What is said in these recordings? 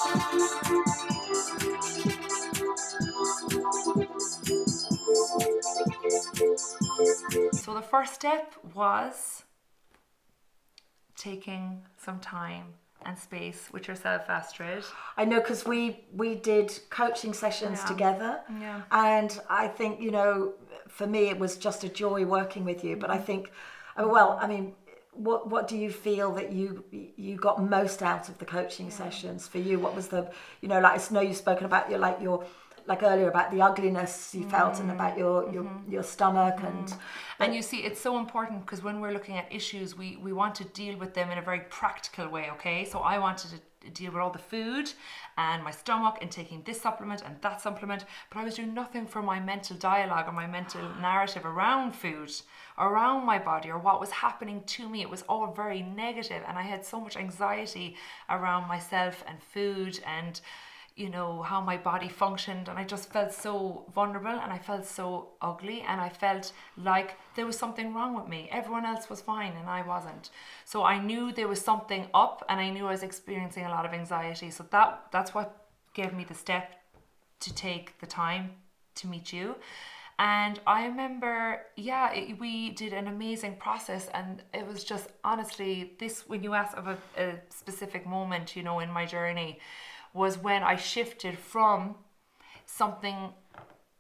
So the first step was taking some time and space with yourself, Astrid. I know, because we did coaching sessions together, and I think, for me it was just a joy working with you. But I think, what do you feel that you got most out of the coaching sessions for you? What was the, like, I know you've spoken about your like earlier about the ugliness you felt and about your stomach and you see, it's so important, because when we're looking at issues, we want to deal with them in a very practical way. Okay, so I wanted to deal with all the food and my stomach and taking this supplement and that supplement, but I was doing nothing for my mental dialogue or my mental narrative around food, around my body, or what was happening to me. It was all very negative, and I had so much anxiety around myself and food and how my body functioned, and I just felt so vulnerable, and I felt so ugly, and I felt like there was something wrong with me. Everyone else was fine and I wasn't. So I knew there was something up, and I knew I was experiencing a lot of anxiety. So that's what gave me the step to take the time to meet you. And I remember, we did an amazing process, and it was just, honestly, this, when you ask of a specific moment, in my journey, was when I shifted from something,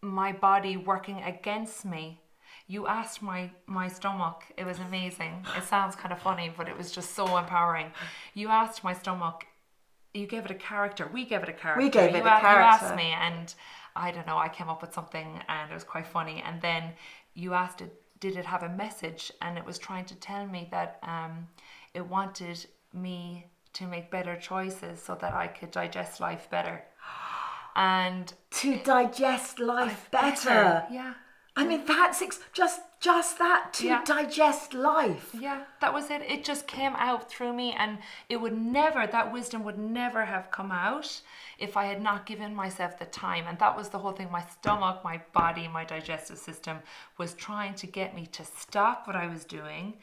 my body working against me. You asked my stomach. It was amazing. It sounds kind of funny, but it was just so empowering. You asked my stomach, you gave it a character. We gave it a character. You asked me, and I don't know, I came up with something, and it was quite funny. And then you asked it, did it have a message? And it was trying to tell me that it wanted me to make better choices so that I could digest life better. And to digest life better. Yeah. I mean, that's just that, to digest life. Yeah, that was it. It just came out through me, and that wisdom would never have come out if I had not given myself the time. And that was the whole thing. My stomach, my body, my digestive system was trying to get me to stop what I was doing,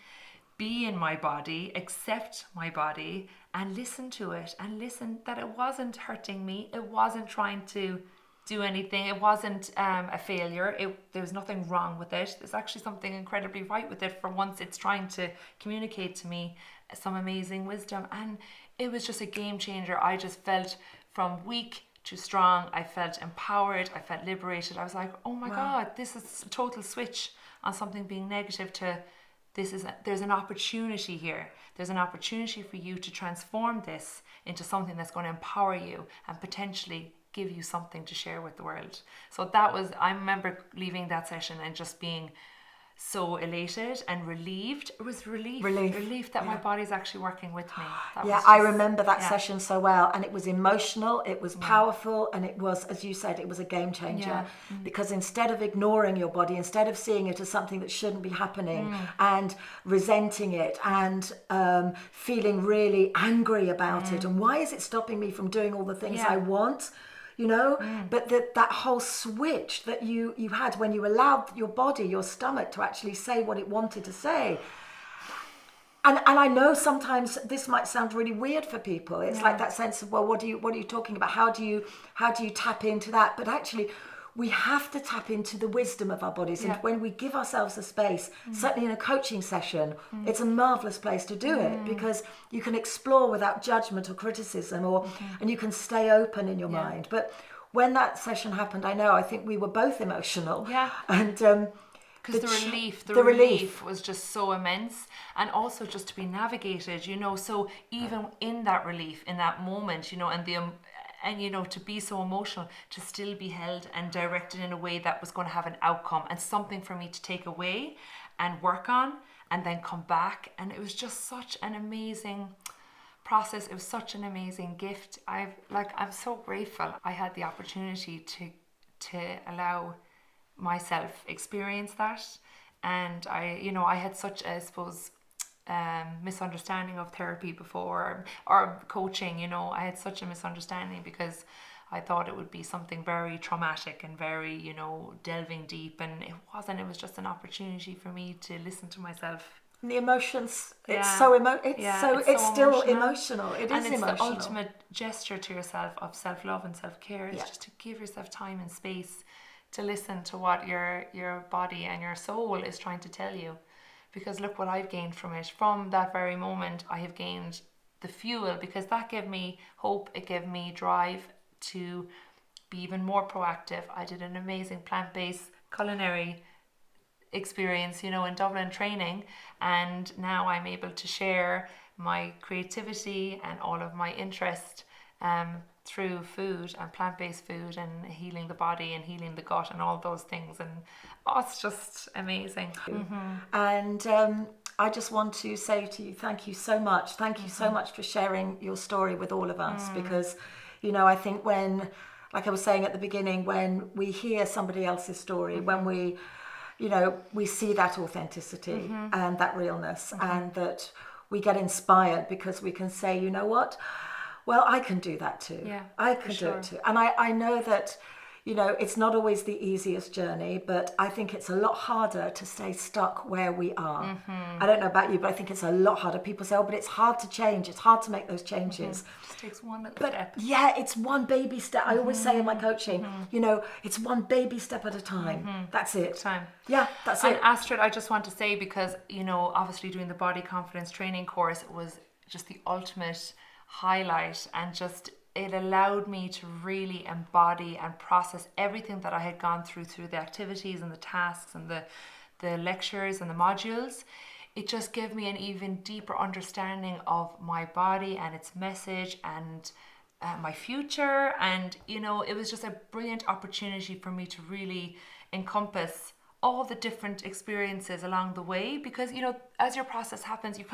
be in my body, accept my body, and listen to it, and listen that it wasn't hurting me. It wasn't trying to do anything. It wasn't a failure. There was nothing wrong with it. There's actually something incredibly right with it. For once, it's trying to communicate to me some amazing wisdom. And it was just a game changer. I just felt from weak to strong. I felt empowered. I felt liberated. I was like, oh my God, this is a total switch on something being negative to there's an opportunity here. There's an opportunity for you to transform this into something that's going to empower you and potentially give you something to share with the world. So I remember leaving that session and just being so elated and relieved. It was relief that my body's actually working with me. I remember that session so well, and it was emotional, it was powerful, and it was, as you said, it was a game changer. Because instead of ignoring your body, instead of seeing it as something that shouldn't be happening and resenting it and feeling really angry about it, and why is it stopping me from doing all the things I want, but that whole switch that you had when you allowed your body, your stomach, to actually say what it wanted to say. And I know sometimes this might sound really weird for people. It's like that sense of, well, what are you talking about? How do you tap into that? But actually, we have to tap into the wisdom of our bodies. And when we give ourselves the space, certainly in a coaching session, it's a marvelous place to do it, because you can explore without judgment or criticism, and you can stay open in your mind. But when that session happened, I think we were both emotional. Yeah. And because the relief was just so immense, and also just to be navigated, so even in that relief, in that moment, and to be so emotional, to still be held and directed in a way that was going to have an outcome and something for me to take away and work on and then come back. And it was just such an amazing process. It was such an amazing gift. I'm so grateful I had the opportunity to allow myself experience that. And I had such a, I suppose, misunderstanding of therapy before, or coaching. I had such a misunderstanding, because I thought it would be something very traumatic and very delving deep, and it wasn't. It was just an opportunity for me to listen to myself. the emotions, Yeah. it's still emotional. emotional. It and is it's emotional. the ultimate gesture to yourself of self-love and self-care. It's just to give yourself time and space to listen to what your body and your soul is trying to tell you. Because look what I've gained from it. From that very moment, I have gained the fuel, because that gave me hope. It gave me drive to be even more proactive. I did an amazing plant-based culinary experience, in Dublin training, and now I'm able to share my creativity and all of my interest through food and plant-based food and healing the body and healing the gut and all those things, and it's just amazing. And I just want to say to you, thank you so much. Thank you so much for sharing your story with all of us, because I think when, like I was saying at the beginning, when we hear somebody else's story, when we see that authenticity and that realness, and that we get inspired because we can say, you know what? Well, I can do that too. Yeah, I can do it too. And I know that, it's not always the easiest journey, but I think it's a lot harder to stay stuck where we are. I don't know about you, but I think it's a lot harder. People say, oh, but it's hard to change. It's hard to make those changes. It just takes one little But step. yeah, it's one baby step. I always say in my coaching, it's one baby step at a time. That's it. Yeah, that's it. And Astrid, I just want to say, because, obviously doing the body confidence training course was just the ultimate highlight, and just it allowed me to really embody and process everything that I had gone through the activities and the tasks and the lectures and the modules. It just gave me an even deeper understanding of my body and its message and my future. And, it was just a brilliant opportunity for me to really encompass all the different experiences along the way, because as your process happens, it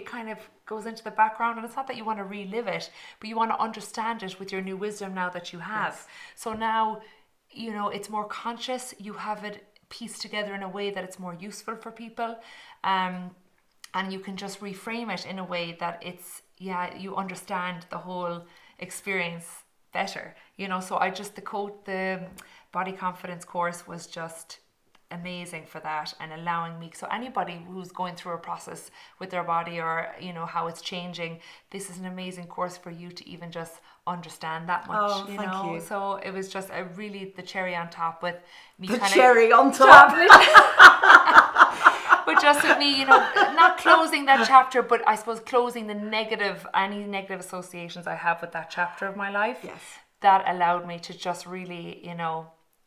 kind of goes into the background, and it's not that you want to relive it, but you want to understand it with your new wisdom now that you have. Yes. So now it's more conscious. You have it pieced together in a way that it's more useful for people, and you can just reframe it in a way that you understand the whole experience better. So the body confidence course was just amazing for that, and allowing me, so anybody who's going through a process with their body, or how it's changing, this is an amazing course for you to even just understand that much. Thank you. So it was just the cherry on top, with me but just with me, not closing that chapter, but I suppose closing any negative associations I have with that chapter of my life. Yes. That allowed me to just really,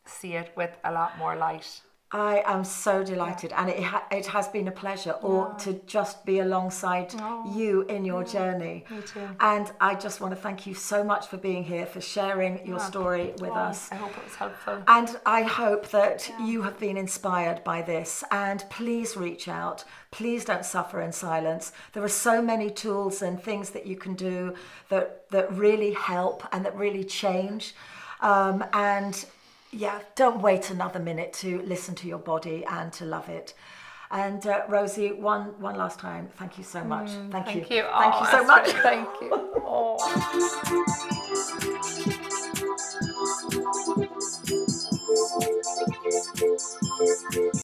see it with a lot more light. I am so delighted, and it has been a pleasure to just be alongside you in your journey. Me too. And I just want to thank you so much for being here, for sharing your story with us. I hope it was helpful. And I hope that you have been inspired by this, and please reach out. Please don't suffer in silence. There are so many tools and things that you can do that really help and that really change. Don't wait another minute to listen to your body and to love it. And Rosie, one last time, thank you so much. Thank you. Thank you so much. Thank you.